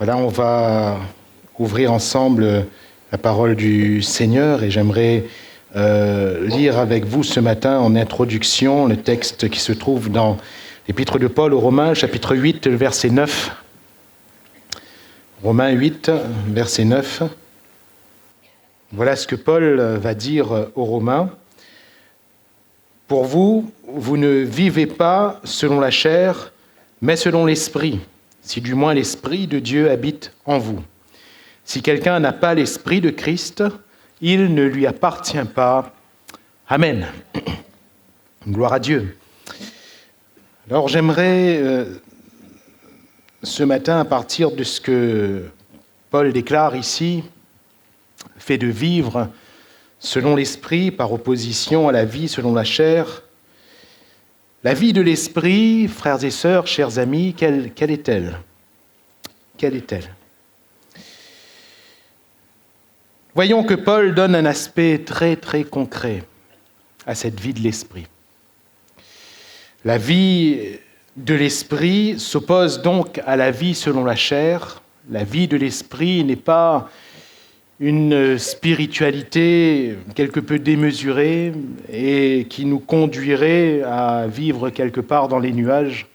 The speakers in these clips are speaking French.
Voilà, on va ouvrir ensemble la parole du Seigneur et j'aimerais lire avec vous ce matin en introduction le texte qui se trouve dans l'Épître de Paul aux Romains, chapitre 8, verset 9. Romains 8, verset 9. Voilà ce que Paul va dire aux Romains. « Pour vous, vous ne vivez pas selon la chair, mais selon l'Esprit, si du moins l'Esprit de Dieu habite en vous. Si quelqu'un n'a pas l'Esprit de Christ, il ne lui appartient pas. Amen. » Gloire à Dieu. Alors j'aimerais ce matin, à partir de ce que Paul déclare ici, fait de vivre selon l'Esprit par opposition à la vie selon la chair. La vie de l'Esprit, frères et sœurs, chers amis, quelle est-elle ? Quelle est-elle ? Voyons que Paul donne un aspect très très concret à cette vie de l'Esprit. La vie de l'Esprit s'oppose donc à la vie selon la chair. La vie de l'Esprit n'est pas une spiritualité quelque peu démesurée et qui nous conduirait à vivre quelque part dans les nuages.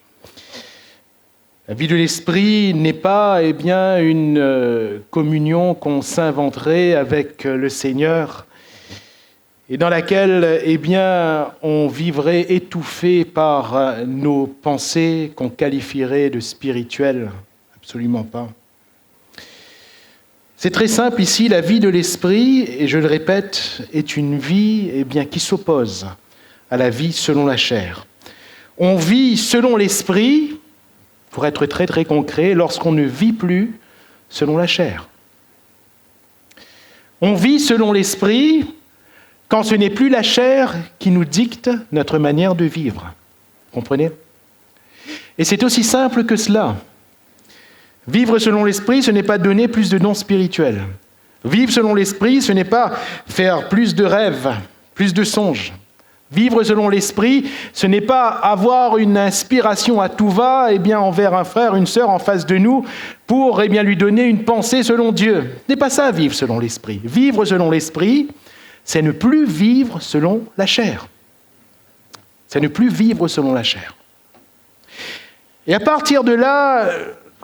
La vie de l'Esprit n'est pas une communion qu'on s'inventerait avec le Seigneur et dans laquelle on vivrait étouffé par nos pensées qu'on qualifierait de spirituelles. Absolument pas. C'est très simple ici, la vie de l'Esprit, et je le répète, est une vie qui s'oppose à la vie selon la chair. On vit selon l'Esprit, pour être très très concret, lorsqu'on ne vit plus selon la chair. On vit selon l'Esprit quand ce n'est plus la chair qui nous dicte notre manière de vivre. Comprenez ? Et c'est aussi simple que cela. Vivre selon l'Esprit, ce n'est pas donner plus de dons spirituels. Vivre selon l'Esprit, ce n'est pas faire plus de rêves, plus de songes. Vivre selon l'Esprit, ce n'est pas avoir une inspiration à tout va envers un frère, une sœur en face de nous pour lui donner une pensée selon Dieu. Ce n'est pas ça, vivre selon l'Esprit. Vivre selon l'Esprit, c'est ne plus vivre selon la chair. C'est ne plus vivre selon la chair. Et à partir de là,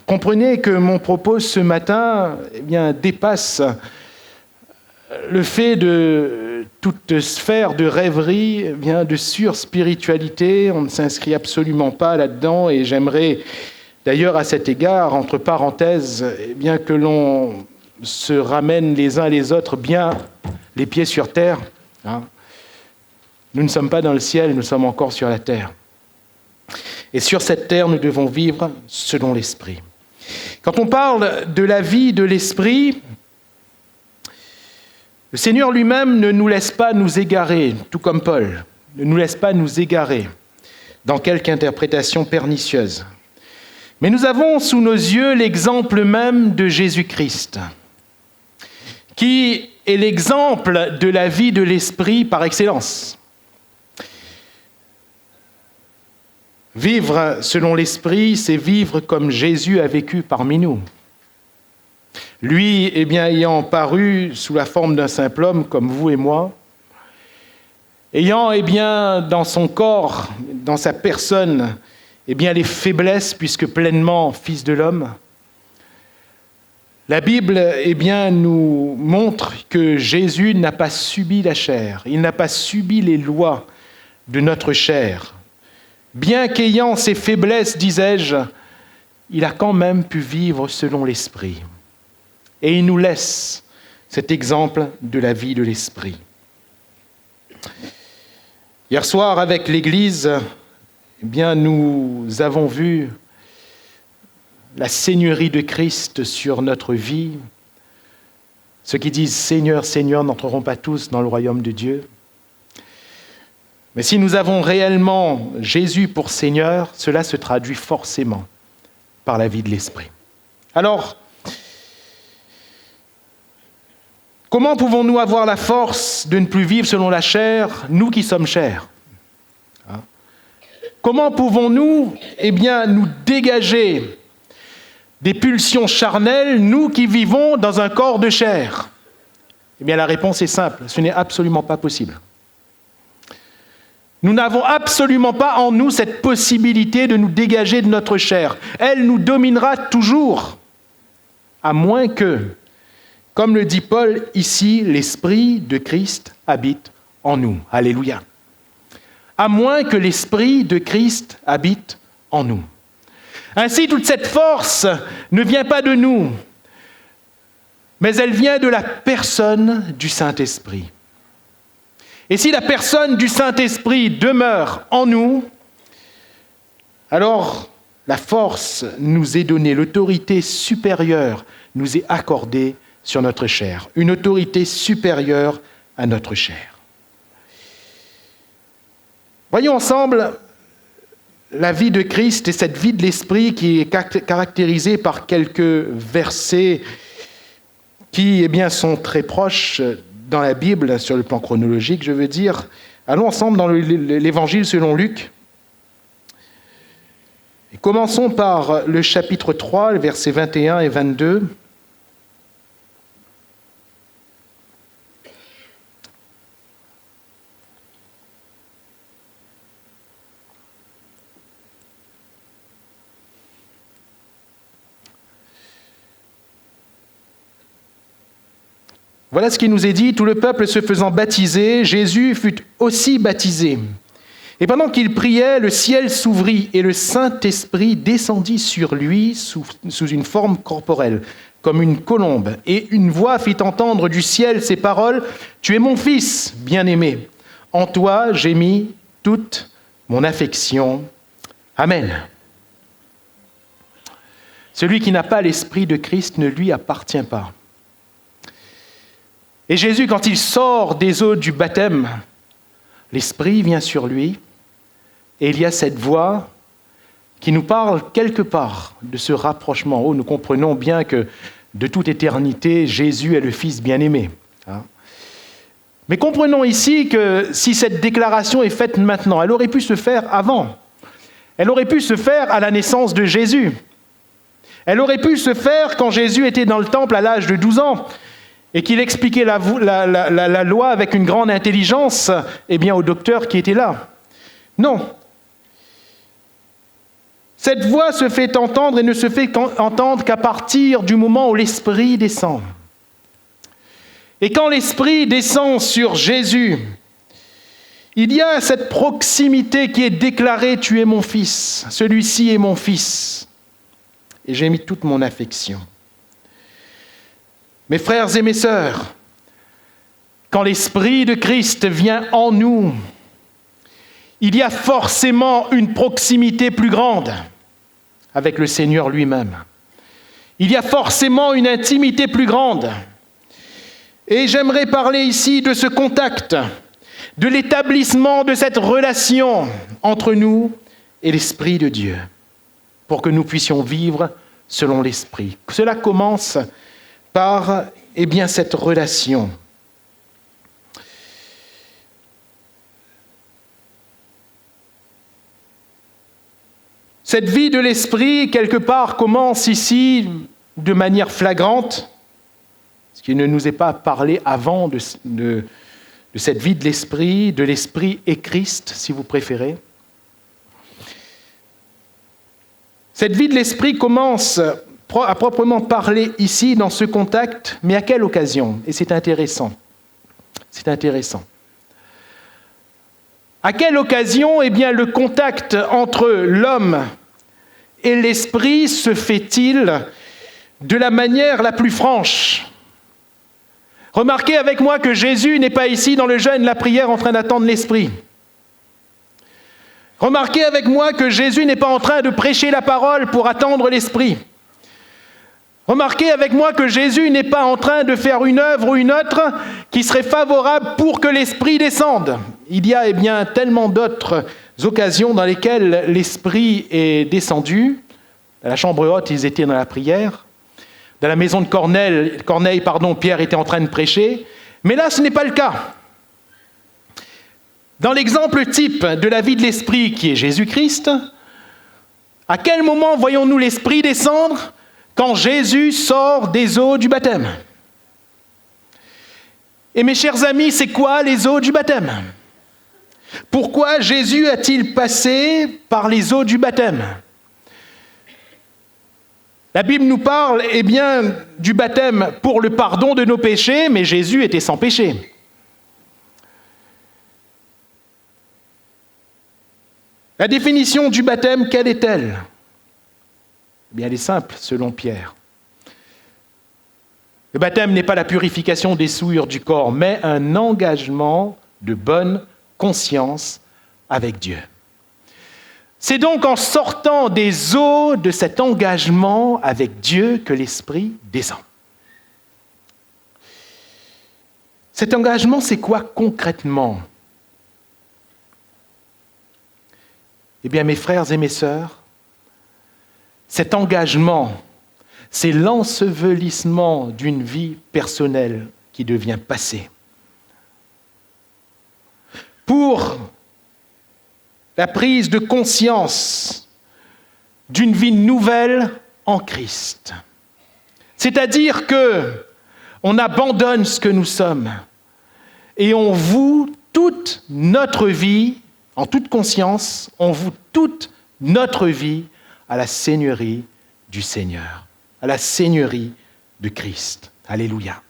comprenez que mon propos ce matin dépasse le fait de toute sphère de rêverie, de surspiritualité. On ne s'inscrit absolument pas là-dedans et j'aimerais d'ailleurs à cet égard, entre parenthèses, que l'on se ramène les uns les autres bien les pieds sur terre. Nous ne sommes pas dans le ciel, nous sommes encore sur la terre. Et sur cette terre, nous devons vivre selon l'Esprit. Quand on parle de la vie de l'Esprit, le Seigneur lui-même ne nous laisse pas nous égarer, tout comme Paul, ne nous laisse pas nous égarer dans quelque interprétation pernicieuse. Mais nous avons sous nos yeux l'exemple même de Jésus-Christ, qui est l'exemple de la vie de l'Esprit par excellence. Vivre selon l'Esprit, c'est vivre comme Jésus a vécu parmi nous. Lui, ayant paru sous la forme d'un simple homme comme vous et moi, ayant, dans son corps, dans sa personne, les faiblesses, puisque pleinement fils de l'homme, la Bible, nous montre que Jésus n'a pas subi la chair, il n'a pas subi les lois de notre chair. Bien qu'ayant ses faiblesses, disais-je, il a quand même pu vivre selon l'Esprit. Et il nous laisse cet exemple de la vie de l'Esprit. Hier soir, avec l'Église, nous avons vu la seigneurie de Christ sur notre vie. Ceux qui disent « Seigneur, Seigneur » n'entreront pas tous dans le royaume de Dieu. Mais si nous avons réellement Jésus pour Seigneur, cela se traduit forcément par la vie de l'Esprit. Alors, comment pouvons-nous avoir la force de ne plus vivre selon la chair, nous qui sommes chairs ? Comment pouvons-nous nous dégager des pulsions charnelles, nous qui vivons dans un corps de chair? Eh bien, la réponse est simple, ce n'est absolument pas possible. Nous n'avons absolument pas en nous cette possibilité de nous dégager de notre chair. Elle nous dominera toujours, à moins que, comme le dit Paul ici, l'Esprit de Christ habite en nous. Alléluia. À moins que l'Esprit de Christ habite en nous. Ainsi, toute cette force ne vient pas de nous, mais elle vient de la personne du Saint-Esprit. Et si la personne du Saint-Esprit demeure en nous, alors la force nous est donnée, l'autorité supérieure nous est accordée sur notre chair, une autorité supérieure à notre chair. Voyons ensemble la vie de Christ et cette vie de l'Esprit qui est caractérisée par quelques versets qui sont très proches dans la Bible, sur le plan chronologique, je veux dire. Allons ensemble dans l'Évangile selon Luc. Et commençons par le chapitre 3, les versets 21 et 22. Voilà ce qui nous est dit, tout le peuple se faisant baptiser, Jésus fut aussi baptisé. Et pendant qu'il priait, le ciel s'ouvrit et le Saint-Esprit descendit sur lui sous une forme corporelle, comme une colombe. Et une voix fit entendre du ciel ces paroles, « Tu es mon Fils bien-aimé, en toi j'ai mis toute mon affection. Amen. » Celui qui n'a pas l'Esprit de Christ ne lui appartient pas. Et Jésus, quand il sort des eaux du baptême, l'Esprit vient sur lui, et il y a cette voix qui nous parle quelque part de ce rapprochement. Oh, nous comprenons bien que de toute éternité, Jésus est le Fils bien-aimé. Mais comprenons ici que si cette déclaration est faite maintenant, elle aurait pu se faire avant. Elle aurait pu se faire à la naissance de Jésus. Elle aurait pu se faire quand Jésus était dans le temple à l'âge de 12 ans. Et qu'il expliquait la loi avec une grande intelligence, au docteur qui était là. Non. Cette voix se fait entendre et ne se fait entendre qu'à partir du moment où l'Esprit descend. Et quand l'Esprit descend sur Jésus, il y a cette proximité qui est déclarée, « Tu es mon Fils, celui-ci est mon Fils, et j'ai mis toute mon affection. » Mes frères et mes sœurs, quand l'Esprit de Christ vient en nous, il y a forcément une proximité plus grande avec le Seigneur lui-même. Il y a forcément une intimité plus grande. Et j'aimerais parler ici de ce contact, de l'établissement de cette relation entre nous et l'Esprit de Dieu, pour que nous puissions vivre selon l'Esprit. Cela commence par cette relation. Cette vie de l'Esprit, quelque part, commence ici de manière flagrante, ce qui ne nous est pas parlé avant de cette vie de l'Esprit et Christ, si vous préférez. Cette vie de l'Esprit commence à proprement parler ici, dans ce contact, mais à quelle occasion? Et c'est intéressant. C'est intéressant. À quelle occasion, le contact entre l'homme et l'Esprit se fait-il de la manière la plus franche? Remarquez avec moi que Jésus n'est pas ici dans le jeûne, la prière, en train d'attendre l'Esprit. Remarquez avec moi que Jésus n'est pas en train de prêcher la parole pour attendre l'Esprit. Remarquez avec moi que Jésus n'est pas en train de faire une œuvre ou une autre qui serait favorable pour que l'Esprit descende. Il y a tellement d'autres occasions dans lesquelles l'Esprit est descendu. Dans la chambre haute, ils étaient dans la prière. Dans la maison de Corneille, Pierre était en train de prêcher. Mais là, ce n'est pas le cas. Dans l'exemple type de la vie de l'Esprit qui est Jésus-Christ, à quel moment voyons-nous l'Esprit descendre? quand Jésus sort des eaux du baptême. Et mes chers amis, c'est quoi les eaux du baptême? Pourquoi Jésus a-t-il passé par les eaux du baptême? La Bible nous parle, du baptême pour le pardon de nos péchés, mais Jésus était sans péché. La définition du baptême, quelle est-elle? Elle est simple, selon Pierre. Le baptême n'est pas la purification des souillures du corps, mais un engagement de bonne conscience avec Dieu. C'est donc en sortant des eaux de cet engagement avec Dieu que l'Esprit descend. Cet engagement, c'est quoi concrètement? Mes frères et mes sœurs, cet engagement, c'est l'ensevelissement d'une vie personnelle qui devient passée. Pour la prise de conscience d'une vie nouvelle en Christ. C'est-à-dire qu'on abandonne ce que nous sommes et on voue toute notre vie, en toute conscience, on voue toute notre vie à la seigneurie du Seigneur, à la seigneurie de Christ. Alléluia.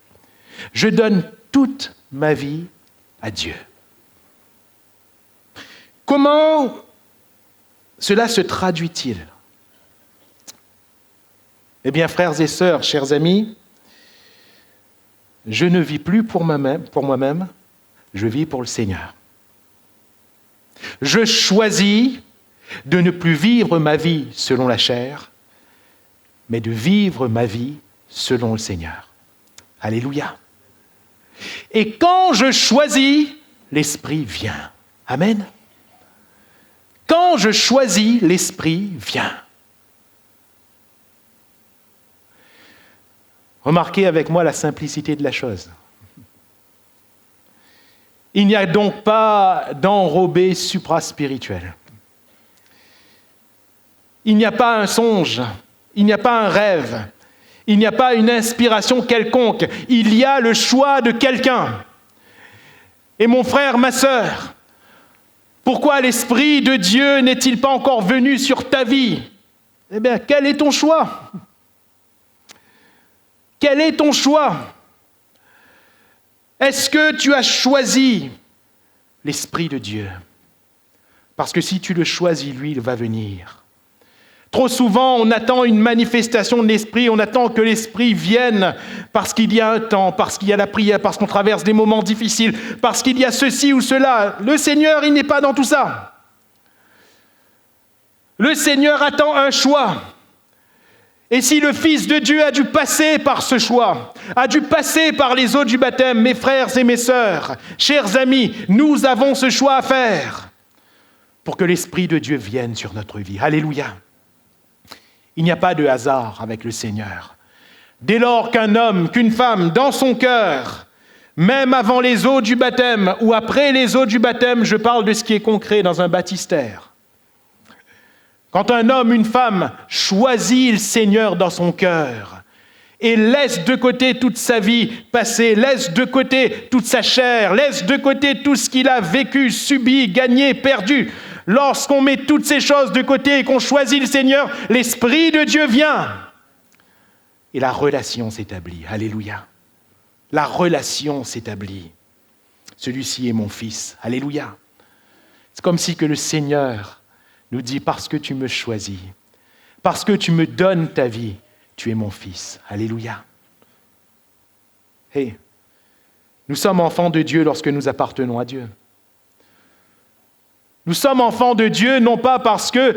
Je donne toute ma vie à Dieu. Comment cela se traduit-il? Frères et sœurs, chers amis, je ne vis plus pour moi-même, je vis pour le Seigneur. Je choisis de ne plus vivre ma vie selon la chair, mais de vivre ma vie selon le Seigneur. Alléluia. Et quand je choisis, l'Esprit vient. Amen. Quand je choisis, l'Esprit vient. Remarquez avec moi la simplicité de la chose. Il n'y a donc pas d'enrobé supraspirituel. Il n'y a pas un songe, il n'y a pas un rêve, il n'y a pas une inspiration quelconque. Il y a le choix de quelqu'un. Et mon frère, ma sœur, pourquoi l'Esprit de Dieu n'est-il pas encore venu sur ta vie? Quel est ton choix? Quel est ton choix? Est-ce que tu as choisi l'Esprit de Dieu? Parce que si tu le choisis, lui, il va venir. Trop souvent, on attend une manifestation de l'Esprit, on attend que l'Esprit vienne parce qu'il y a un temps, parce qu'il y a la prière, parce qu'on traverse des moments difficiles, parce qu'il y a ceci ou cela. Le Seigneur, il n'est pas dans tout ça. Le Seigneur attend un choix. Et si le Fils de Dieu a dû passer par ce choix, a dû passer par les eaux du baptême, mes frères et mes sœurs, chers amis, nous avons ce choix à faire pour que l'Esprit de Dieu vienne sur notre vie. Alléluia. Il n'y a pas de hasard avec le Seigneur. Dès lors qu'un homme, qu'une femme, dans son cœur, même avant les eaux du baptême ou après les eaux du baptême, je parle de ce qui est concret dans un baptistère. Quand un homme, une femme choisit le Seigneur dans son cœur et laisse de côté toute sa vie passée, laisse de côté toute sa chair, laisse de côté tout ce qu'il a vécu, subi, gagné, perdu, lorsqu'on met toutes ces choses de côté et qu'on choisit le Seigneur, l'Esprit de Dieu vient. Et la relation s'établit. Alléluia. La relation s'établit. Celui-ci est mon fils. Alléluia. C'est comme si que le Seigneur nous dit, parce que tu me choisis, parce que tu me donnes ta vie, tu es mon fils. Alléluia. Hey, nous sommes enfants de Dieu lorsque nous appartenons à Dieu. Nous sommes enfants de Dieu non pas parce que,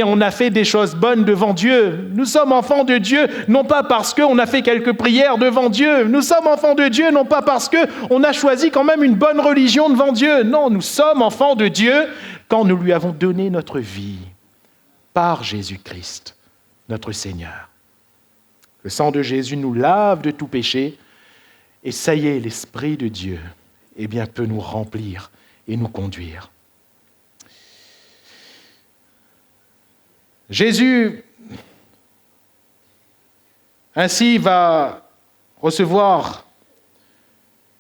on a fait des choses bonnes devant Dieu. Nous sommes enfants de Dieu non pas parce qu'on a fait quelques prières devant Dieu. Nous sommes enfants de Dieu non pas parce qu'on a choisi quand même une bonne religion devant Dieu. Non, nous sommes enfants de Dieu quand nous lui avons donné notre vie par Jésus-Christ, notre Seigneur. Le sang de Jésus nous lave de tout péché et ça y est, l'Esprit de Dieu peut nous remplir et nous conduire. Jésus Ainsi va recevoir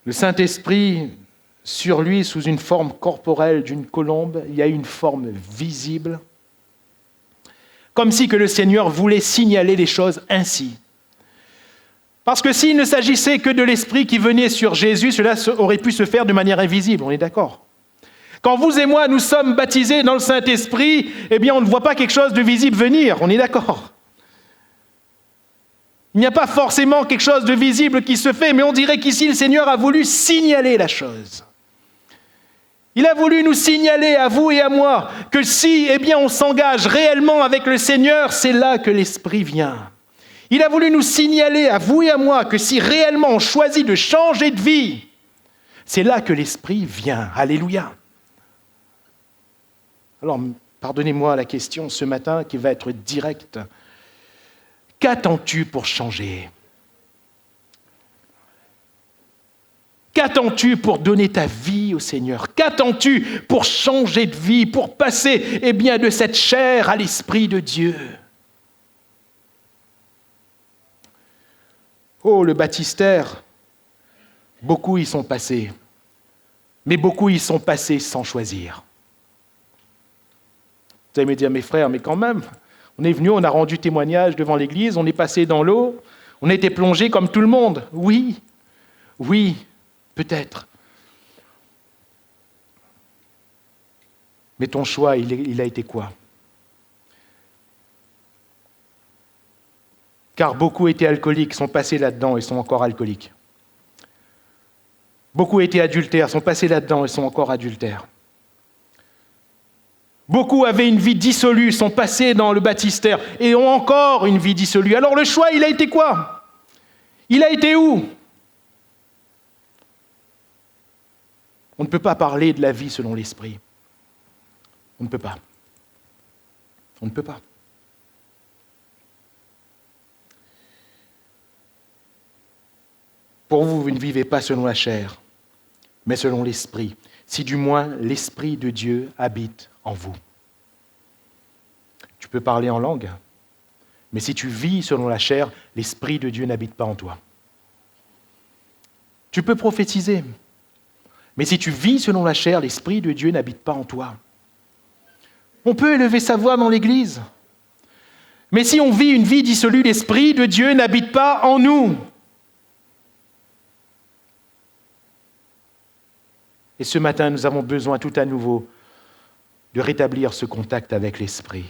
le Saint-Esprit sur lui sous une forme corporelle d'une colombe. Il y a une forme visible, comme si que le Seigneur voulait signaler les choses ainsi. Parce que s'il ne s'agissait que de l'Esprit qui venait sur Jésus, cela aurait pu se faire de manière invisible, on est d'accord. Quand vous et moi, nous sommes baptisés dans le Saint-Esprit, eh bien, on ne voit pas quelque chose de visible venir, on est d'accord. Il n'y a pas forcément quelque chose de visible qui se fait, mais on dirait qu'ici, le Seigneur a voulu signaler la chose. Il a voulu nous signaler, à vous et à moi, que si, eh bien, on s'engage réellement avec le Seigneur, c'est là que l'Esprit vient. Il a voulu nous signaler, à vous et à moi, que si réellement on choisit de changer de vie, c'est là que l'Esprit vient. Alléluia. Alors, pardonnez-moi la question ce matin qui va être directe. Qu'attends-tu pour changer ? Qu'attends-tu pour donner ta vie au Seigneur ? Qu'attends-tu pour changer de vie, pour passer eh bien, de cette chair à l'Esprit de Dieu ? Oh, le baptistère, beaucoup y sont passés, mais beaucoup y sont passés sans choisir. Vous allez me dire, mes frères, mais quand même, on est venu, on a rendu témoignage devant l'Église, on est passé dans l'eau, on a été plongé comme tout le monde. Oui, peut-être. Mais ton choix, il a été quoi ? Car beaucoup étaient alcooliques, sont passés là-dedans et sont encore alcooliques. Beaucoup étaient adultères, sont passés là-dedans et sont encore adultères. Beaucoup avaient une vie dissolue, sont passés dans le baptistère et ont encore une vie dissolue. Alors le choix, il a été quoi ? Il a été où ? On ne peut pas parler de la vie selon l'Esprit. On ne peut pas. On ne peut pas. Pour vous, vous ne vivez pas selon la chair, mais selon l'Esprit, si du moins l'Esprit de Dieu habite en vous. Tu peux parler en langue, mais si tu vis selon la chair, l'Esprit de Dieu n'habite pas en toi. Tu peux prophétiser, mais si tu vis selon la chair, l'Esprit de Dieu n'habite pas en toi. On peut élever sa voix dans l'Église, mais si on vit une vie dissolue, l'Esprit de Dieu n'habite pas en nous. Et ce matin, nous avons besoin tout à nouveau de rétablir ce contact avec l'Esprit,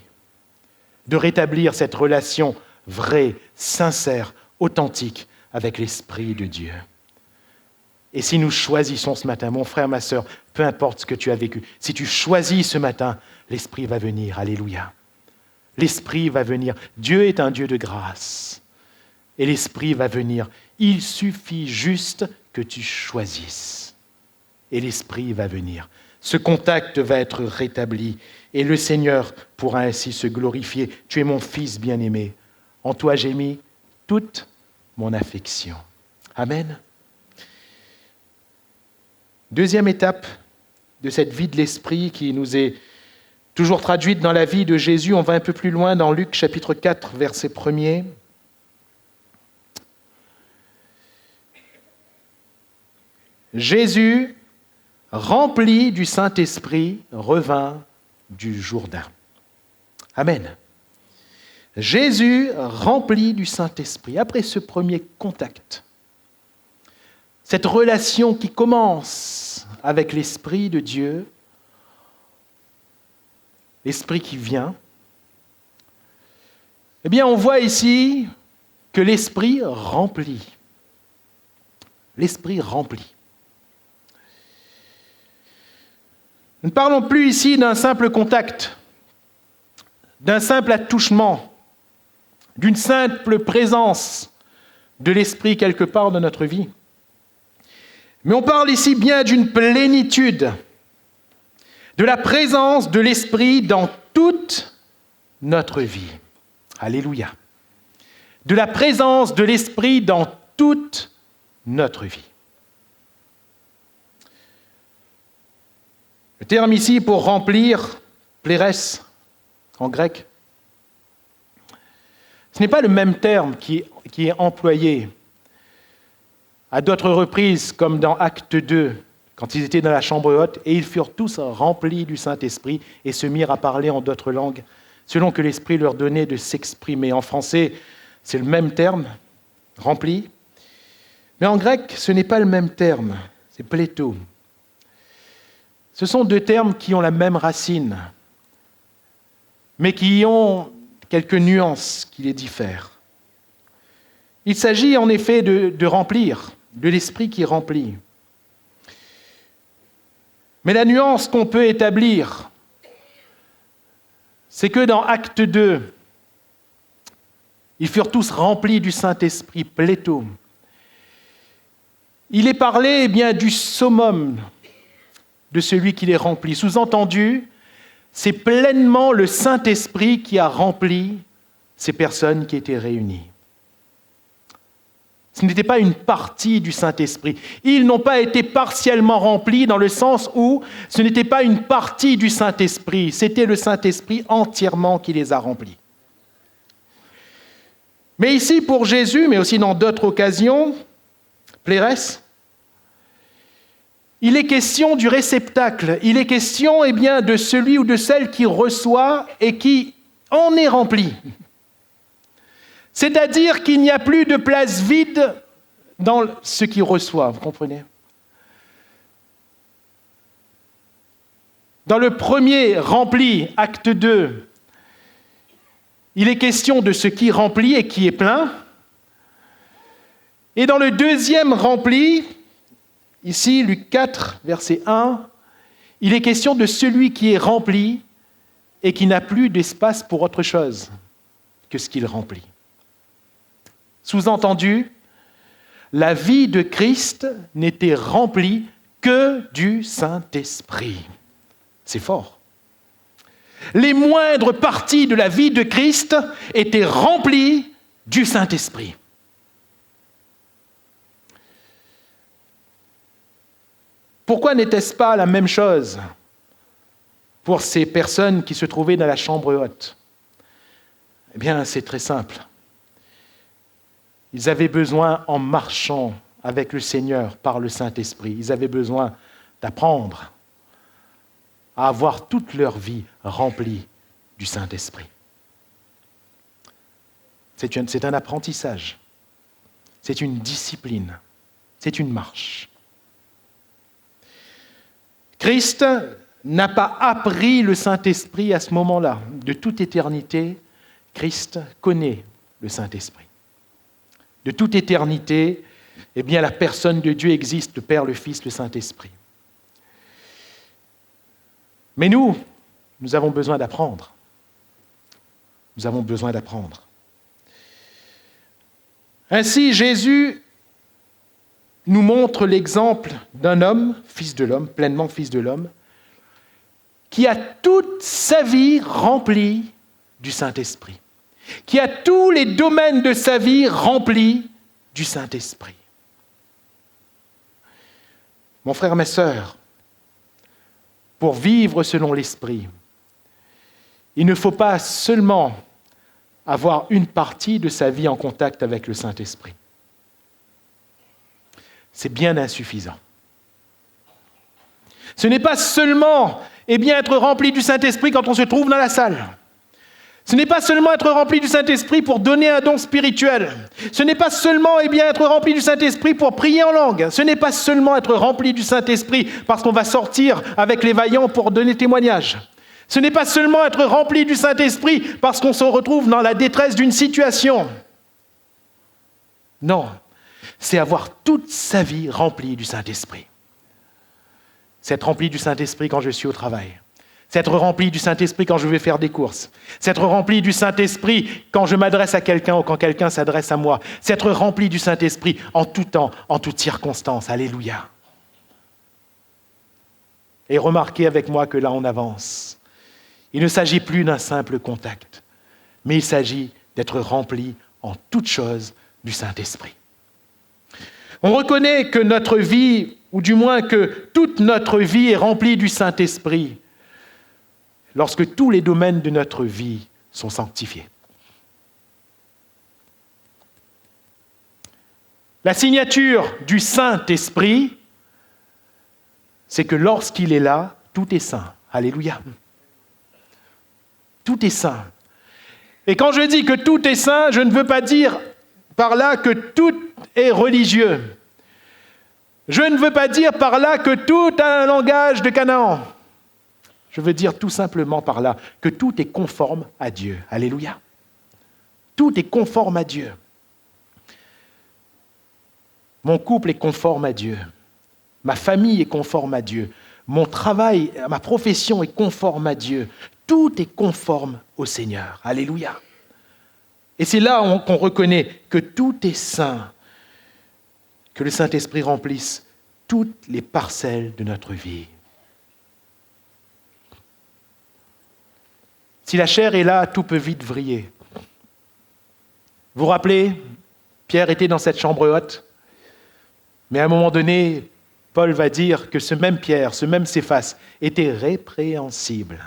de rétablir cette relation vraie, sincère, authentique avec l'Esprit de Dieu. Et si nous choisissons ce matin, mon frère, ma sœur, peu importe ce que tu as vécu, si tu choisis ce matin, l'Esprit va venir, alléluia. L'Esprit va venir. Dieu est un Dieu de grâce. Et l'Esprit va venir. Il suffit juste que tu choisisses. Et l'Esprit va venir. Ce contact va être rétabli. Et le Seigneur pourra ainsi se glorifier. Tu es mon Fils bien-aimé. En toi j'ai mis toute mon affection. Amen. Deuxième étape de cette vie de l'Esprit qui nous est toujours traduite dans la vie de Jésus. On va un peu plus loin dans Luc chapitre 4, verset 1er. Jésus, rempli du Saint-Esprit, revint du Jourdain. Amen. Jésus, rempli du Saint-Esprit, après ce premier contact, cette relation qui commence avec l'Esprit de Dieu, l'Esprit qui vient, eh bien, on voit ici que l'Esprit remplit. L'Esprit remplit. Nous ne parlons plus ici d'un simple contact, d'un simple attouchement, d'une simple présence de l'Esprit quelque part dans notre vie. Mais on parle ici bien d'une plénitude, de la présence de l'Esprit dans toute notre vie. Alléluia. De la présence de l'Esprit dans toute notre vie. Le terme ici pour remplir, plérès, en grec, Ce n'est pas le même terme qui est employé à d'autres reprises, comme dans Acte 2, quand ils étaient dans la chambre haute, et ils furent tous remplis du Saint-Esprit et se mirent à parler en d'autres langues, selon que l'Esprit leur donnait de s'exprimer. En français, c'est le même terme, rempli, mais en grec, ce n'est pas le même terme, c'est pléto. Ce sont deux termes qui ont la même racine, mais qui ont quelques nuances qui les diffèrent. Il s'agit en effet de remplir, de l'Esprit qui remplit. Mais la nuance qu'on peut établir, c'est que dans Acte 2, ils furent tous remplis du Saint-Esprit, pléto. Il est parlé du summum de celui qui les remplit. Sous-entendu, c'est pleinement le Saint-Esprit qui a rempli ces personnes qui étaient réunies. Ce n'était pas une partie du Saint-Esprit. Ils n'ont pas été partiellement remplis dans le sens où ce n'était pas une partie du Saint-Esprit, c'était le Saint-Esprit entièrement qui les a remplis. Mais ici, pour Jésus, mais aussi dans d'autres occasions, plérès, il est question du réceptacle, il est question de celui ou de celle qui reçoit et qui en est rempli. C'est-à-dire qu'il n'y a plus de place vide dans ce qui reçoit, vous comprenez ? Dans le premier rempli, acte 2, il est question de ce qui remplit et qui est plein. Et dans le deuxième rempli, ici, Luc 4, verset 1, il est question de celui qui est rempli et qui n'a plus d'espace pour autre chose que ce qu'il remplit. Sous-entendu, la vie de Christ n'était remplie que du Saint-Esprit. C'est fort. Les moindres parties de la vie de Christ étaient remplies du Saint-Esprit. Pourquoi n'était-ce pas la même chose pour ces personnes qui se trouvaient dans la chambre haute ? Eh bien, c'est très simple. Ils avaient besoin, en marchant avec le Seigneur par le Saint-Esprit, ils avaient besoin d'apprendre à avoir toute leur vie remplie du Saint-Esprit. C'est un apprentissage, c'est une discipline, c'est une marche. Christ n'a pas appris le Saint-Esprit à ce moment-là. De toute éternité, Christ connaît le Saint-Esprit. De toute éternité, la personne de Dieu existe, le Père, le Fils, le Saint-Esprit. Mais nous avons besoin d'apprendre. Nous avons besoin d'apprendre. Ainsi, Jésus nous montre l'exemple d'un homme, fils de l'homme, pleinement fils de l'homme, qui a toute sa vie remplie du Saint-Esprit, qui a tous les domaines de sa vie remplis du Saint-Esprit. Mon frère, ma sœur, pour vivre selon l'Esprit, il ne faut pas seulement avoir une partie de sa vie en contact avec le Saint-Esprit. C'est bien insuffisant. Ce n'est pas seulement être rempli du Saint-Esprit quand on se trouve dans la salle. Ce n'est pas seulement être rempli du Saint-Esprit pour donner un don spirituel. Ce n'est pas seulement être rempli du Saint-Esprit pour prier en langue. Ce n'est pas seulement être rempli du Saint-Esprit parce qu'on va sortir avec les vaillants pour donner témoignage. Ce n'est pas seulement être rempli du Saint-Esprit parce qu'on se retrouve dans la détresse d'une situation. Non, c'est avoir toute sa vie remplie du Saint-Esprit. C'est être rempli du Saint-Esprit quand je suis au travail. C'est être rempli du Saint-Esprit quand je vais faire des courses. C'est être rempli du Saint-Esprit quand je m'adresse à quelqu'un ou quand quelqu'un s'adresse à moi. C'est être rempli du Saint-Esprit en tout temps, en toutes circonstances. Alléluia. Et remarquez avec moi que là on avance. Il ne s'agit plus d'un simple contact, mais il s'agit d'être rempli en toutes choses du Saint-Esprit. On reconnaît que notre vie, ou du moins que toute notre vie est remplie du Saint-Esprit, lorsque tous les domaines de notre vie sont sanctifiés. La signature du Saint-Esprit, c'est que lorsqu'il est là, tout est saint. Alléluia. Tout est saint. Et quand je dis que tout est saint, je ne veux pas dire par là que tout est religieux. Je ne veux pas dire par là que tout a un langage de Canaan. Je veux dire tout simplement par là que tout est conforme à Dieu. Alléluia. Tout est conforme à Dieu. Mon couple est conforme à Dieu. Ma famille est conforme à Dieu. Mon travail, ma profession est conforme à Dieu. Tout est conforme au Seigneur. Alléluia. Et c'est là qu'on reconnaît que tout est saint, que le Saint-Esprit remplisse toutes les parcelles de notre vie. Si la chair est là, tout peut vite vriller. Vous vous rappelez, Pierre était dans cette chambre haute, mais à un moment donné, Paul va dire que ce même Pierre, ce même Céphas, était répréhensible.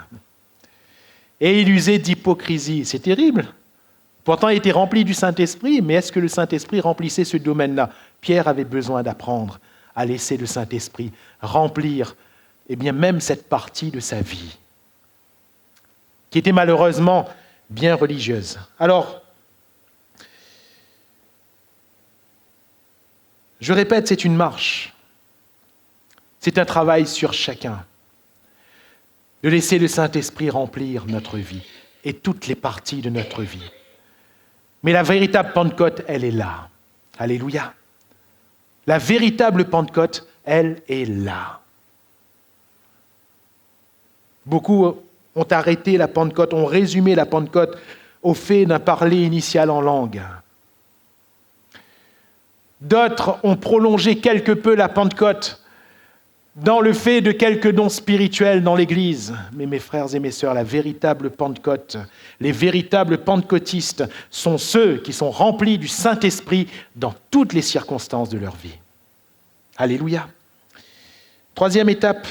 Et il usait d'hypocrisie. C'est terrible. Pourtant, il était rempli du Saint-Esprit, mais est-ce que le Saint-Esprit remplissait ce domaine-là? Pierre avait besoin d'apprendre à laisser le Saint-Esprit remplir même cette partie de sa vie, qui était malheureusement bien religieuse. Alors, je répète, c'est une marche. C'est un travail sur chacun, de laisser le Saint-Esprit remplir notre vie et toutes les parties de notre vie. Mais la véritable Pentecôte, elle est là. Alléluia. La véritable Pentecôte, elle est là. Beaucoup ont arrêté la Pentecôte, ont résumé la Pentecôte au fait d'un parler initial en langue. D'autres ont prolongé quelque peu la Pentecôte dans le fait de quelques dons spirituels dans l'Église. Mais mes frères et mes sœurs, la véritable Pentecôte, les véritables pentecôtistes sont ceux qui sont remplis du Saint-Esprit dans toutes les circonstances de leur vie. Alléluia. Troisième étape,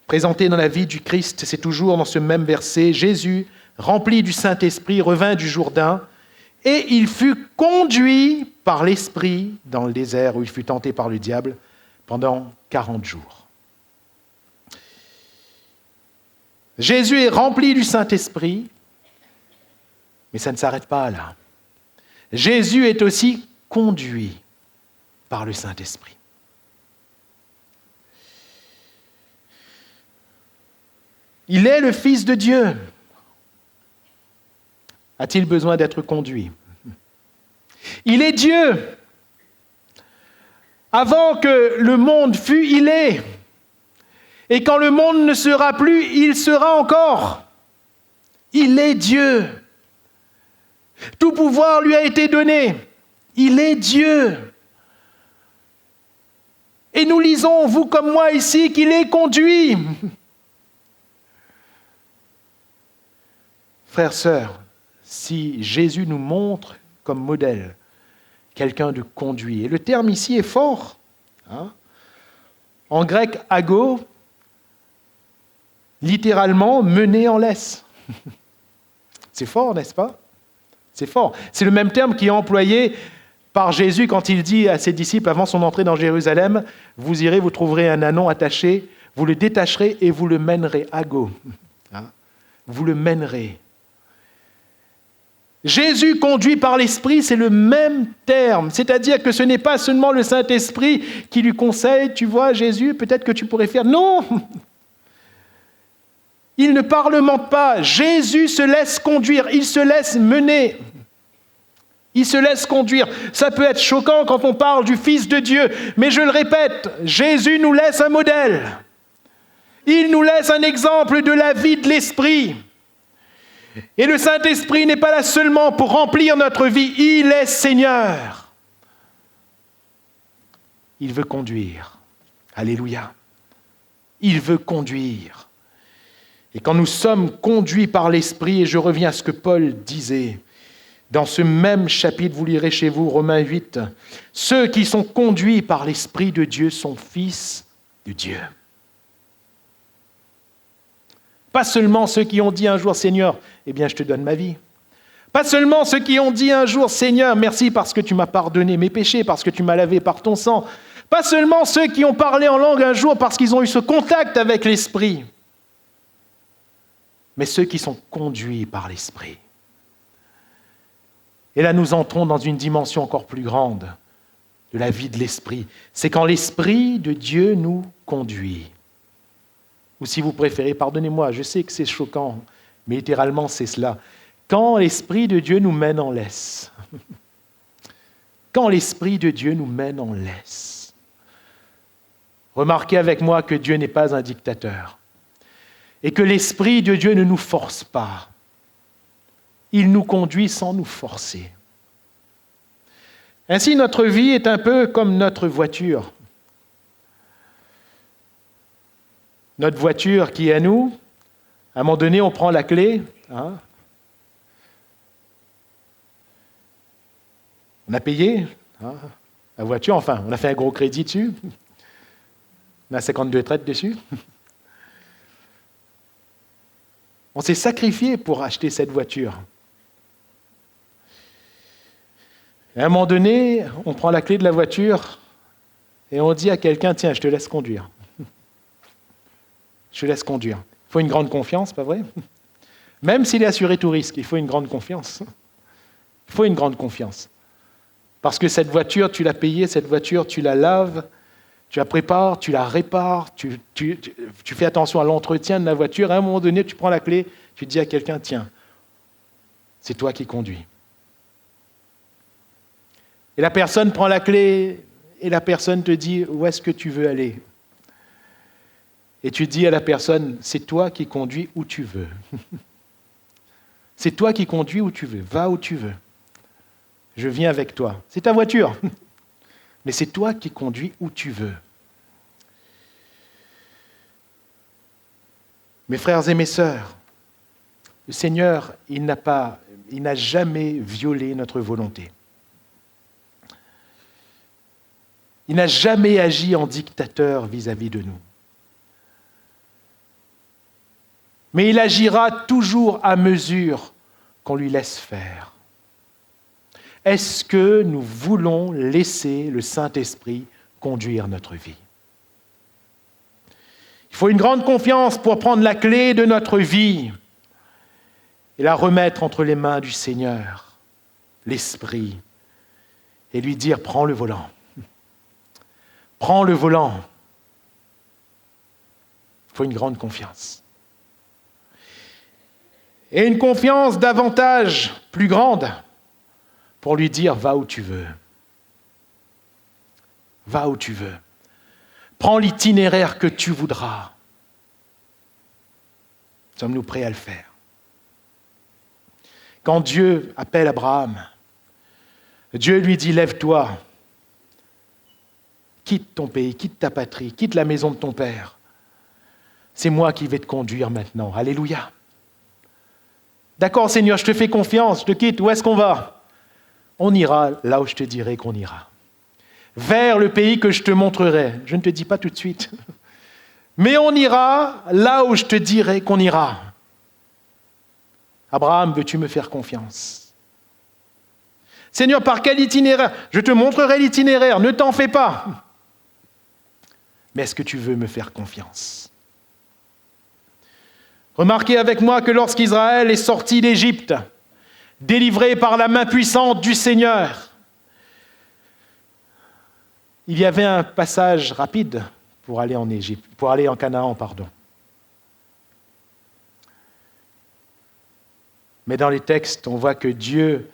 présentée dans la vie du Christ, c'est toujours dans ce même verset. Jésus, rempli du Saint-Esprit, revint du Jourdain et il fut conduit par l'Esprit dans le désert où il fut tenté par le diable pendant 40 jours. Jésus est rempli du Saint-Esprit, mais ça ne s'arrête pas là. Jésus est aussi conduit par le Saint-Esprit. Il est le Fils de Dieu. A-t-il besoin d'être conduit? Il est Dieu. Avant que le monde fût, il est. Et quand le monde ne sera plus, il sera encore. Il est Dieu. Tout pouvoir lui a été donné. Il est Dieu. Et nous lisons, vous comme moi ici, qu'il est conduit. Frères, sœurs, si Jésus nous montre comme modèle quelqu'un de conduit, et le terme ici est fort, en grec, ago, littéralement, mener en laisse. C'est fort, n'est-ce pas? C'est fort. C'est le même terme qui est employé par Jésus quand il dit à ses disciples, avant son entrée dans Jérusalem, vous irez, vous trouverez un ânon attaché, vous le détacherez et vous le mènerez. Ago. Vous le mènerez. Jésus conduit par l'Esprit, c'est le même terme. C'est-à-dire que ce n'est pas seulement le Saint-Esprit qui lui conseille, tu vois, Jésus, peut-être que tu pourrais faire. Non! Il ne parlemente pas. Jésus se laisse conduire, il se laisse mener. Il se laisse conduire. Ça peut être choquant quand on parle du Fils de Dieu, mais je le répète, Jésus nous laisse un modèle. Il nous laisse un exemple de la vie de l'Esprit. Et le Saint-Esprit n'est pas là seulement pour remplir notre vie, il est Seigneur. Il veut conduire. Alléluia. Il veut conduire. Et quand nous sommes conduits par l'Esprit, et je reviens à ce que Paul disait, dans ce même chapitre, vous lirez chez vous, Romains 8, ceux qui sont conduits par l'Esprit de Dieu sont fils de Dieu. Pas seulement ceux qui ont dit un jour, Seigneur, eh bien je te donne ma vie. Pas seulement ceux qui ont dit un jour, Seigneur, merci parce que tu m'as pardonné mes péchés, parce que tu m'as lavé par ton sang. Pas seulement ceux qui ont parlé en langue un jour parce qu'ils ont eu ce contact avec l'Esprit, mais ceux qui sont conduits par l'Esprit. Et là, nous entrons dans une dimension encore plus grande de la vie de l'Esprit. C'est quand l'Esprit de Dieu nous conduit. Ou si vous préférez, pardonnez-moi, je sais que c'est choquant, mais littéralement c'est cela. Quand l'Esprit de Dieu nous mène en laisse. Quand l'Esprit de Dieu nous mène en laisse. Remarquez avec moi que Dieu n'est pas un dictateur. Et que l'Esprit de Dieu ne nous force pas. Il nous conduit sans nous forcer. Ainsi, notre vie est un peu comme notre voiture. Notre voiture qui est à nous, à un moment donné, on prend la clé. On a payé la voiture, enfin, on a fait un gros crédit dessus. On a 52 traites dessus. On s'est sacrifié pour acheter cette voiture. Et à un moment donné, on prend la clé de la voiture et on dit à quelqu'un, tiens, je te laisse conduire. Je te laisse conduire. Il faut une grande confiance, pas vrai? Même s'il est assuré tout risque, il faut une grande confiance. Il faut une grande confiance. Parce que cette voiture, tu l'as payée, cette voiture, tu la laves, tu la prépares, tu la répares, tu fais attention à l'entretien de la voiture. À un moment donné, tu prends la clé, tu dis à quelqu'un, tiens, c'est toi qui conduis. Et la personne prend la clé et la personne te dit, où est-ce que tu veux aller? Et tu dis à la personne, c'est toi qui conduis où tu veux. C'est toi qui conduis où tu veux, va où tu veux. Je viens avec toi. C'est ta voiture, mais c'est toi qui conduis où tu veux. Mes frères et mes sœurs, le Seigneur, il n'a jamais violé notre volonté. Il n'a jamais agi en dictateur vis-à-vis de nous. Mais il agira toujours à mesure qu'on lui laisse faire. Est-ce que nous voulons laisser le Saint-Esprit conduire notre vie? Il faut une grande confiance pour prendre la clé de notre vie et la remettre entre les mains du Seigneur, l'Esprit, et lui dire, prends le volant. Prends le volant. Il faut une grande confiance. Et une confiance davantage plus grande pour lui dire, va où tu veux. Va où tu veux. Prends l'itinéraire que tu voudras. Sommes-nous prêts à le faire? Quand Dieu appelle Abraham, Dieu lui dit, lève-toi, quitte ton pays, quitte ta patrie, quitte la maison de ton père. C'est moi qui vais te conduire maintenant. Alléluia. D'accord, Seigneur, je te fais confiance, je te quitte. Où est-ce qu'on va? On ira là où je te dirai qu'on ira. Vers le pays que je te montrerai. Je ne te dis pas tout de suite. Mais on ira là où je te dirai qu'on ira. Abraham, veux-tu me faire confiance? Seigneur, par quel itinéraire? Je te montrerai l'itinéraire, ne t'en fais pas. Mais est-ce que tu veux me faire confiance? Remarquez avec moi que lorsqu'Israël est sorti d'Égypte, délivré par la main puissante du Seigneur, il y avait un passage rapide pour aller en Égypte, pour aller en Canaan, pardon. Mais dans les textes, on voit que Dieu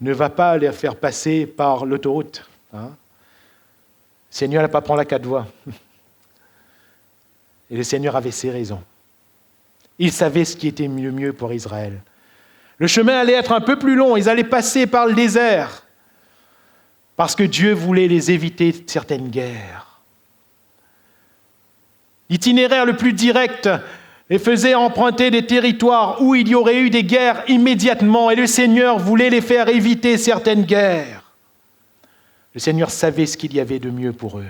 ne va pas les faire passer par l'autoroute. Le Seigneur n'a pas pris la 4 voies. Et le Seigneur avait ses raisons. Il savait ce qui était le mieux pour Israël. Le chemin allait être un peu plus long, ils allaient passer par le désert, parce que Dieu voulait les éviter certaines guerres. L'itinéraire le plus direct les faisait emprunter des territoires où il y aurait eu des guerres immédiatement, et le Seigneur voulait les faire éviter certaines guerres. Le Seigneur savait ce qu'il y avait de mieux pour eux.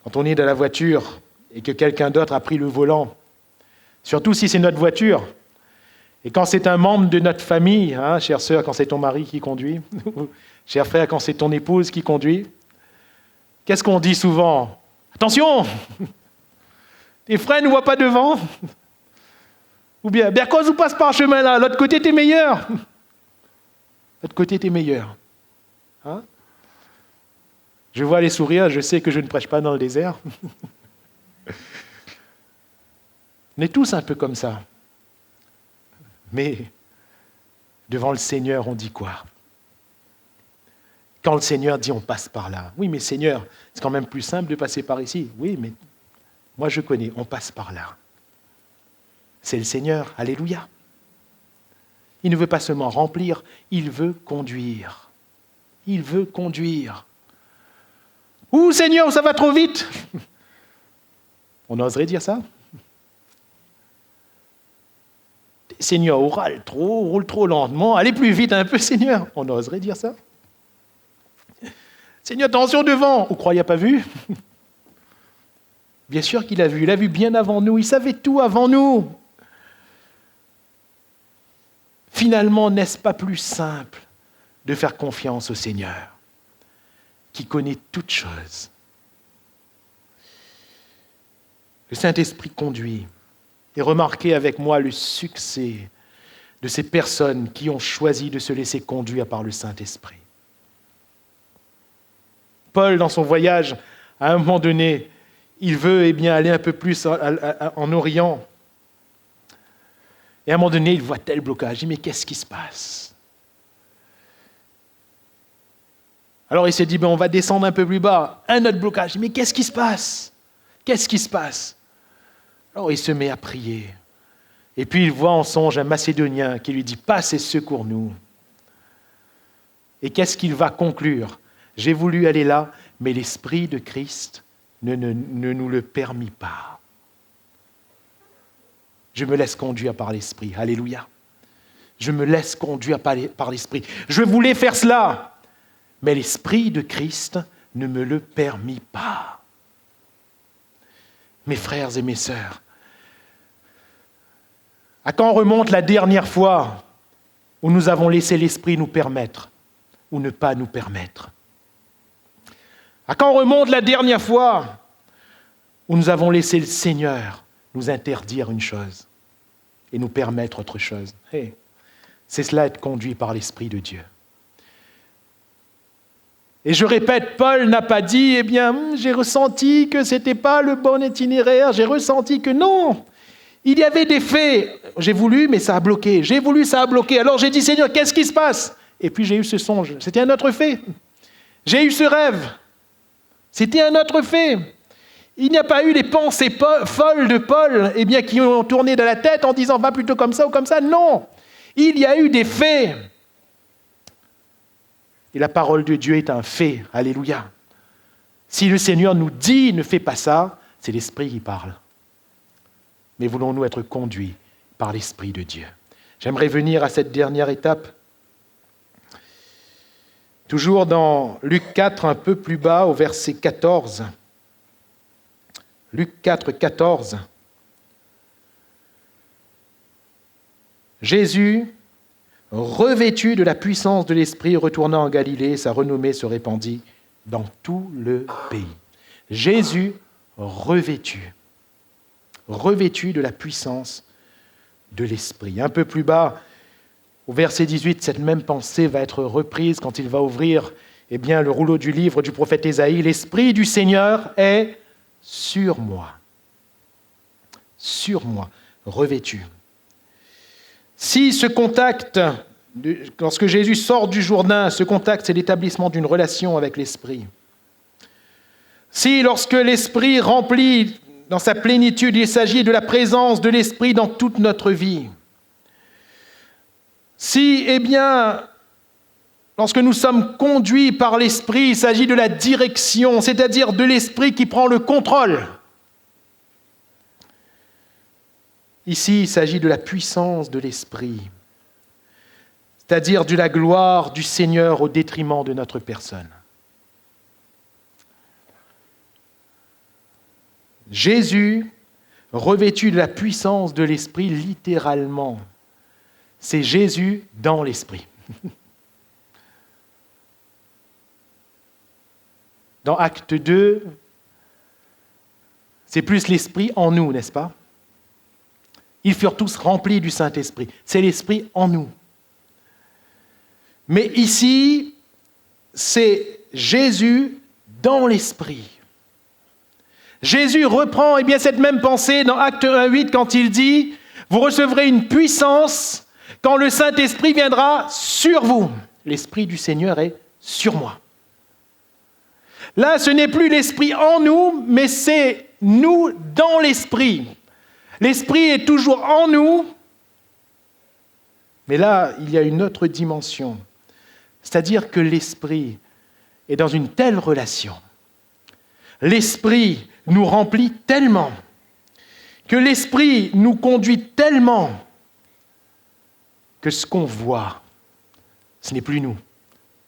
Quand on est dans la voiture et que quelqu'un d'autre a pris le volant, surtout si c'est notre voiture, et quand c'est un membre de notre famille, hein, chère sœur, quand c'est ton mari qui conduit, cher frère, quand c'est ton épouse qui conduit, qu'est-ce qu'on dit souvent? Attention! Tes freins ne voient pas devant. Ou bien, quand vous passe par ce chemin-là, l'autre côté, t'es meilleur. L'autre côté, t'es meilleur. Hein? Je vois les sourires, je sais que je ne prêche pas dans le désert. On est tous un peu comme ça. Mais devant le Seigneur, on dit quoi? Quand le Seigneur dit on passe par là. Oui, mais Seigneur, c'est quand même plus simple de passer par ici. Oui, mais moi je connais, on passe par là. C'est le Seigneur, alléluia. Il ne veut pas seulement remplir, il veut conduire. Il veut conduire. Ouh Seigneur, ça va trop vite. On oserait dire ça? Seigneur, roule trop lentement, allez plus vite un peu Seigneur. On oserait dire ça? Seigneur, attention devant. Vous croyez pas vu? Bien sûr qu'il a vu. Il a vu bien avant nous. Il savait tout avant nous. Finalement, n'est-ce pas plus simple de faire confiance au Seigneur, qui connaît toutes choses? Le Saint-Esprit conduit. Et remarquez avec moi le succès de ces personnes qui ont choisi de se laisser conduire par le Saint-Esprit. Paul, dans son voyage, à un moment donné, il veut aller un peu plus en Orient. Et à un moment donné, il voit tel blocage. Il dit, mais qu'est-ce qui se passe? Alors il se dit, on va descendre un peu plus bas. Un autre blocage. Il dit, mais qu'est-ce qui se passe? Qu'est-ce qui se passe? Alors il se met à prier. Et puis il voit en songe un Macédonien qui lui dit, passe et secours-nous. Et qu'est-ce qu'il va conclure? J'ai voulu aller là, mais l'Esprit de Christ ne nous le permit pas. Je me laisse conduire par l'Esprit. Alléluia. Je me laisse conduire par l'Esprit. Je voulais faire cela, mais l'Esprit de Christ ne me le permit pas. Mes frères et mes sœurs, à quand remonte la dernière fois où nous avons laissé l'Esprit nous permettre ou ne pas nous permettre? À quand remonte la dernière fois où nous avons laissé le Seigneur nous interdire une chose et nous permettre autre chose? C'est cela être conduit par l'Esprit de Dieu. Et je répète, Paul n'a pas dit, j'ai ressenti que ce n'était pas le bon itinéraire, j'ai ressenti que non, il y avait des faits. J'ai voulu, mais ça a bloqué. J'ai voulu, ça a bloqué. Alors j'ai dit, Seigneur, qu'est-ce qui se passe? Et puis j'ai eu ce songe. C'était un autre fait. J'ai eu ce rêve. C'était un autre fait. Il n'y a pas eu les pensées folles de Paul qui ont tourné dans la tête en disant, va plutôt comme ça ou comme ça. Non, il y a eu des faits. Et la parole de Dieu est un fait. Alléluia. Si le Seigneur nous dit, ne fais pas ça, c'est l'Esprit qui parle. Mais voulons-nous être conduits par l'Esprit de Dieu? J'aimerais venir à cette dernière étape. Toujours dans Luc 4, un peu plus bas, au verset 14. Luc 4, 14. Jésus, revêtu de la puissance de l'Esprit, retourna en Galilée, sa renommée se répandit dans tout le pays. Jésus, revêtu de la puissance de l'Esprit. Un peu plus bas, au verset 18, cette même pensée va être reprise quand il va ouvrir le rouleau du livre du prophète Ésaïe. L'Esprit du Seigneur est sur moi, revêtu. Si ce contact, lorsque Jésus sort du Jourdain, ce contact, c'est l'établissement d'une relation avec l'Esprit. Si lorsque l'Esprit remplit dans sa plénitude, il s'agit de la présence de l'Esprit dans toute notre vie. Si, lorsque nous sommes conduits par l'Esprit, il s'agit de la direction, c'est-à-dire de l'Esprit qui prend le contrôle. Ici, il s'agit de la puissance de l'Esprit, c'est-à-dire de la gloire du Seigneur au détriment de notre personne. Jésus, revêtu de la puissance de l'Esprit, littéralement. C'est Jésus dans l'Esprit. Dans Acte 2, c'est plus l'Esprit en nous, n'est-ce pas? Ils furent tous remplis du Saint-Esprit. C'est l'Esprit en nous. Mais ici, c'est Jésus dans l'Esprit. Jésus reprend cette même pensée dans Acte 1:8 quand il dit « Vous recevrez une puissance quand le Saint-Esprit viendra sur vous. L'Esprit du Seigneur est sur moi. » Là, ce n'est plus l'Esprit en nous, mais c'est nous dans l'Esprit. L'Esprit est toujours en nous, mais là, il y a une autre dimension. C'est-à-dire que l'Esprit est dans une telle relation. L'Esprit nous remplit tellement, que l'Esprit nous conduit tellement, que ce qu'on voit, ce n'est plus nous,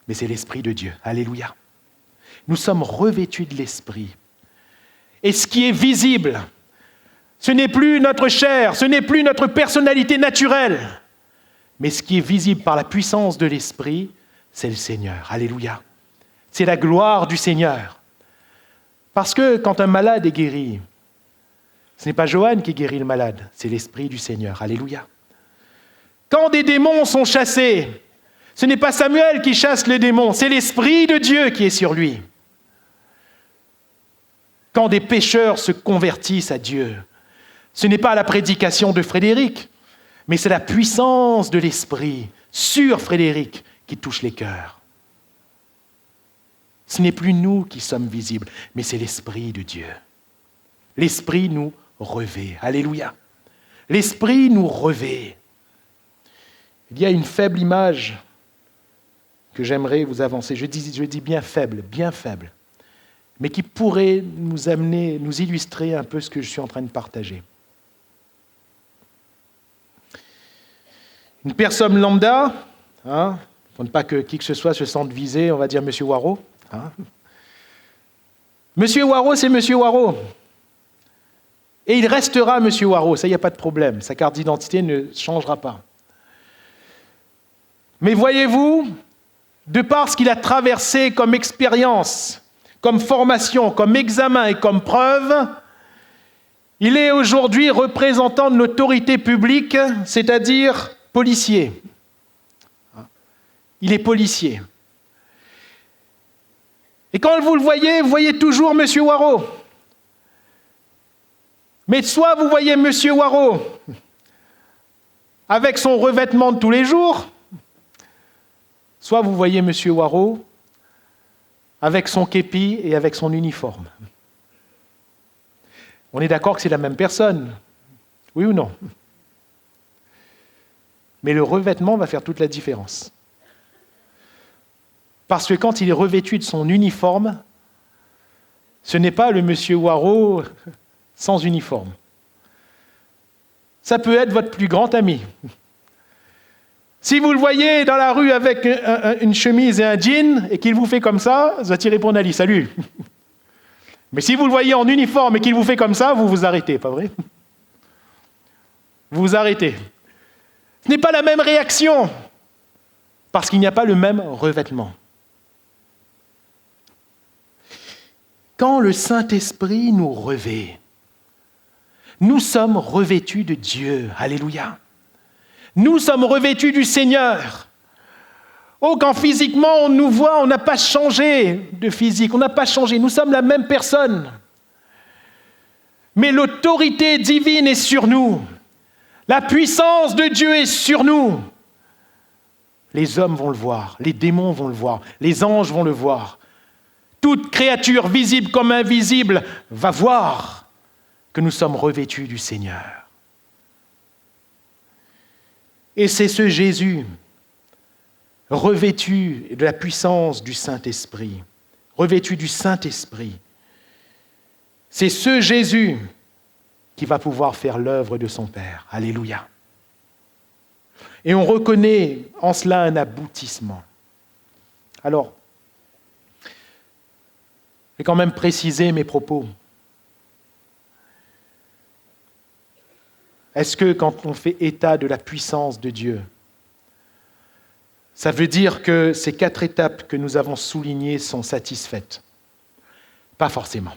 mais c'est l'Esprit de Dieu. Alléluia. Nous sommes revêtus de l'Esprit. Et ce qui est visible, ce n'est plus notre chair, ce n'est plus notre personnalité naturelle, mais ce qui est visible par la puissance de l'Esprit, c'est le Seigneur. Alléluia. C'est la gloire du Seigneur. Parce que quand un malade est guéri, ce n'est pas Joanne qui guérit le malade, c'est l'Esprit du Seigneur. Alléluia. Quand des démons sont chassés, ce n'est pas Samuel qui chasse les démons, c'est l'Esprit de Dieu qui est sur lui. Quand des pécheurs se convertissent à Dieu, ce n'est pas la prédication de Frédéric, mais c'est la puissance de l'Esprit sur Frédéric qui touche les cœurs. Ce n'est plus nous qui sommes visibles, mais c'est l'Esprit de Dieu. L'Esprit nous revêt. Alléluia. L'Esprit nous revêt. Il y a une faible image que j'aimerais vous avancer. Je dis bien faible, mais qui pourrait nous amener, nous illustrer un peu ce que je suis en train de partager. Une personne lambda, pour ne pas que qui que ce soit se sente visé, on va dire M. Waro. Monsieur Waro, c'est M. Waro. Et il restera M. Waro, ça, il n'y a pas de problème. Sa carte d'identité ne changera pas. Mais voyez-vous, de par ce qu'il a traversé comme expérience, comme formation, comme examen et comme preuve, il est aujourd'hui représentant de l'autorité publique, c'est-à-dire policier. Il est policier. Et quand vous le voyez toujours M. Waro. Mais soit vous voyez M. Waro avec son revêtement de tous les jours, soit vous voyez M. Waro avec son képi et avec son uniforme. On est d'accord que c'est la même personne, oui ou non? Mais le revêtement va faire toute la différence. Parce que quand il est revêtu de son uniforme, ce n'est pas le monsieur Waro sans uniforme. Ça peut être votre plus grand ami. Si vous le voyez dans la rue avec une chemise et un jean et qu'il vous fait comme ça, vous allez répondre à lui, salut. Mais si vous le voyez en uniforme et qu'il vous fait comme ça, vous vous arrêtez, pas vrai? Vous vous arrêtez. Ce n'est pas la même réaction, parce qu'il n'y a pas le même revêtement. Quand le Saint-Esprit nous revêt, nous sommes revêtus de Dieu. Alléluia. Nous sommes revêtus du Seigneur. Oh, quand physiquement on nous voit, on n'a pas changé de physique, on n'a pas changé, nous sommes la même personne. Mais l'autorité divine est sur nous. La puissance de Dieu est sur nous. Les hommes vont le voir, les démons vont le voir, les anges vont le voir. Toute créature, visible comme invisible, va voir que nous sommes revêtus du Seigneur. Et c'est ce Jésus, revêtu de la puissance du Saint-Esprit, revêtu du Saint-Esprit, c'est ce Jésus qui va pouvoir faire l'œuvre de son Père. Alléluia. Et on reconnaît en cela un aboutissement. Alors, je vais quand même préciser mes propos. Est-ce que quand on fait état de la puissance de Dieu, ça veut dire que ces 4 étapes que nous avons soulignées sont satisfaites? Pas forcément.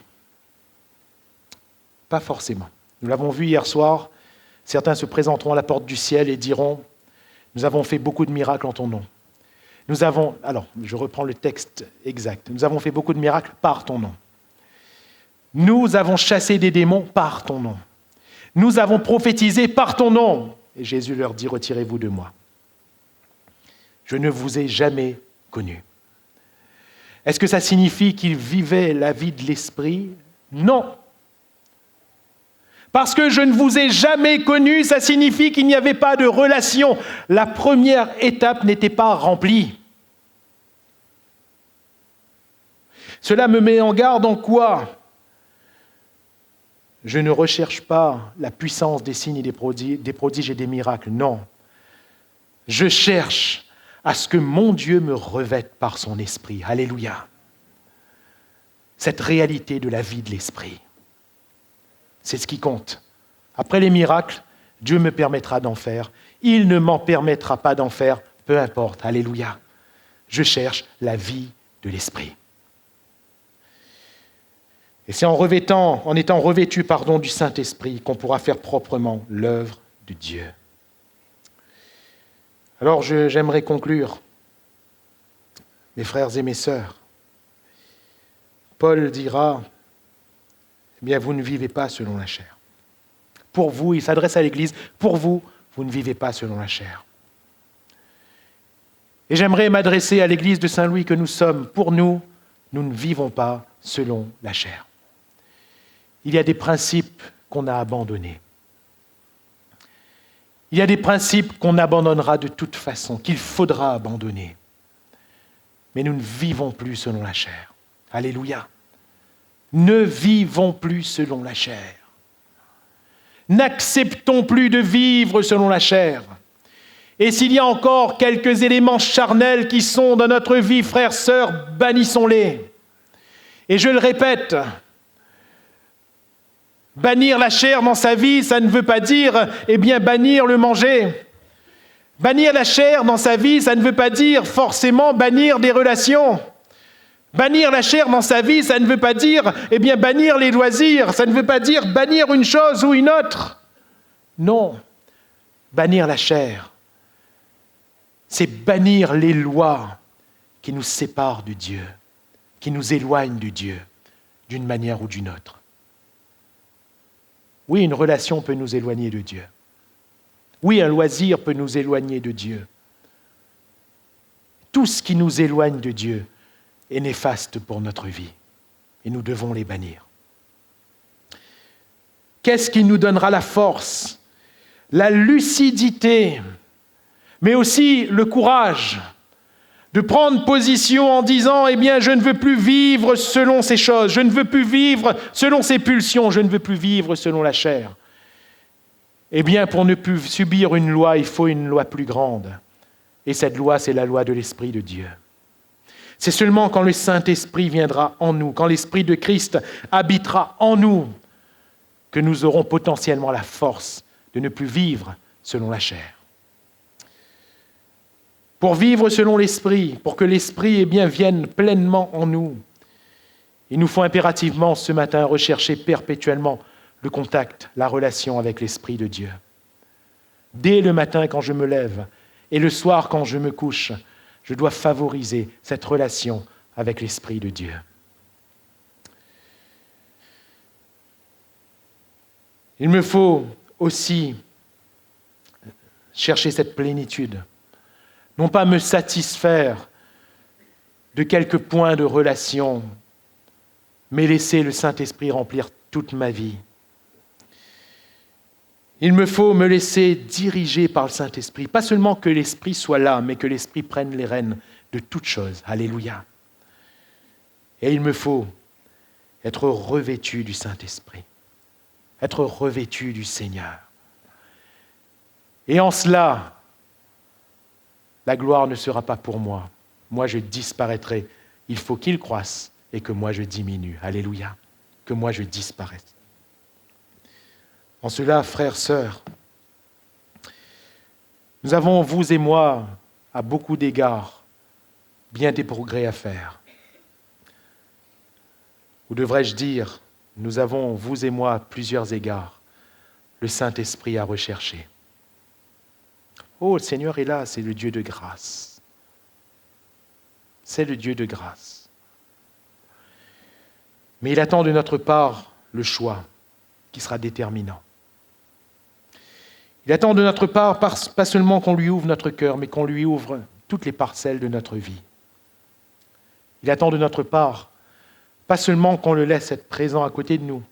Pas forcément. Nous l'avons vu hier soir, certains se présenteront à la porte du ciel et diront « Nous avons fait beaucoup de miracles en ton nom. » Alors, je reprends le texte exact. « Nous avons fait beaucoup de miracles par ton nom. Nous avons chassé des démons par ton nom. Nous avons prophétisé par ton nom. » Et Jésus leur dit « Retirez-vous de moi. Je ne vous ai jamais connus. » Est-ce que ça signifie qu'ils vivaient la vie de l'esprit? Non. Parce que je ne vous ai jamais connus, ça signifie qu'il n'y avait pas de relation. La première étape n'était pas remplie. Cela me met en garde en quoi? Je ne recherche pas la puissance des signes et des prodiges et des miracles, non. Je cherche à ce que mon Dieu me revête par son esprit. Alléluia. Cette réalité de la vie de l'esprit. C'est ce qui compte. Après les miracles, Dieu me permettra d'en faire. Il ne m'en permettra pas d'en faire, peu importe. Alléluia. Je cherche la vie de l'esprit. Et c'est en étant revêtu du Saint-Esprit qu'on pourra faire proprement l'œuvre de Dieu. Alors j'aimerais conclure, mes frères et mes sœurs. Paul dira, eh bien, vous ne vivez pas selon la chair. Pour vous, il s'adresse à l'Église, pour vous, vous ne vivez pas selon la chair. Et j'aimerais m'adresser à l'Église de Saint-Louis que nous sommes. Pour nous, nous ne vivons pas selon la chair. Il y a des principes qu'on a abandonnés. Il y a des principes qu'on abandonnera de toute façon, qu'il faudra abandonner. Mais nous ne vivons plus selon la chair. Alléluia. Ne vivons plus selon la chair. N'acceptons plus de vivre selon la chair. Et s'il y a encore quelques éléments charnels qui sont dans notre vie, frères, sœurs, bannissons-les. Et je le répète, bannir la chair dans sa vie, ça ne veut pas dire, bannir le manger. Bannir la chair dans sa vie, ça ne veut pas dire forcément bannir des relations. Bannir la chair dans sa vie, ça ne veut pas dire, bannir les loisirs. Ça ne veut pas dire bannir une chose ou une autre. Non. Bannir la chair, c'est bannir les lois qui nous séparent de Dieu, qui nous éloignent de Dieu, d'une manière ou d'une autre. Oui, une relation peut nous éloigner de Dieu. Oui, un loisir peut nous éloigner de Dieu. Tout ce qui nous éloigne de Dieu est néfaste pour notre vie. Et nous devons les bannir. Qu'est-ce qui nous donnera la force, la lucidité, mais aussi le courage de prendre position en disant « je ne veux plus vivre selon ces choses, je ne veux plus vivre selon ces pulsions, je ne veux plus vivre selon la chair. » Pour ne plus subir une loi, il faut une loi plus grande. Et cette loi, c'est la loi de l'Esprit de Dieu. C'est seulement quand le Saint-Esprit viendra en nous, quand l'Esprit de Christ habitera en nous, que nous aurons potentiellement la force de ne plus vivre selon la chair. Pour vivre selon l'Esprit, pour que l'Esprit vienne pleinement en nous, il nous faut impérativement ce matin rechercher perpétuellement le contact, la relation avec l'Esprit de Dieu. Dès le matin quand je me lève et le soir quand je me couche, je dois favoriser cette relation avec l'Esprit de Dieu. Il me faut aussi chercher cette plénitude. Non pas me satisfaire de quelques points de relation, mais laisser le Saint-Esprit remplir toute ma vie. Il me faut me laisser diriger par le Saint-Esprit. Pas seulement que l'Esprit soit là, mais que l'Esprit prenne les rênes de toutes choses. Alléluia. Et il me faut être revêtu du Saint-Esprit, être revêtu du Seigneur. Et en cela, la gloire ne sera pas pour moi. Moi, je disparaîtrai. Il faut qu'il croisse et que moi, je diminue. Alléluia. Que moi, je disparaisse. En cela, frères, sœurs, Nous avons, vous et moi, à beaucoup d'égards, bien des progrès à faire. Ou devrais-je dire, nous avons, vous et moi, à plusieurs égards, le Saint-Esprit à rechercher. Oh, le Seigneur est là, c'est le Dieu de grâce. C'est le Dieu de grâce. Mais il attend de notre part le choix qui sera déterminant. Il attend de notre part pas seulement qu'on lui ouvre notre cœur, mais qu'on lui ouvre toutes les parcelles de notre vie. Il attend de notre part pas seulement qu'on le laisse être présent à côté de nous,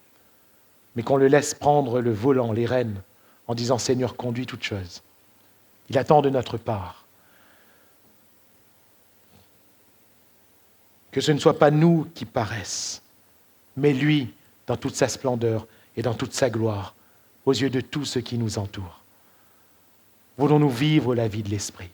mais qu'on le laisse prendre le volant, les rênes, en disant « Seigneur, conduis toutes choses ». Il attend de notre part que ce ne soit pas nous qui paraissent, mais lui dans toute sa splendeur et dans toute sa gloire, aux yeux de tous ceux qui nous entourent. Voulons-nous vivre la vie de l'Esprit ?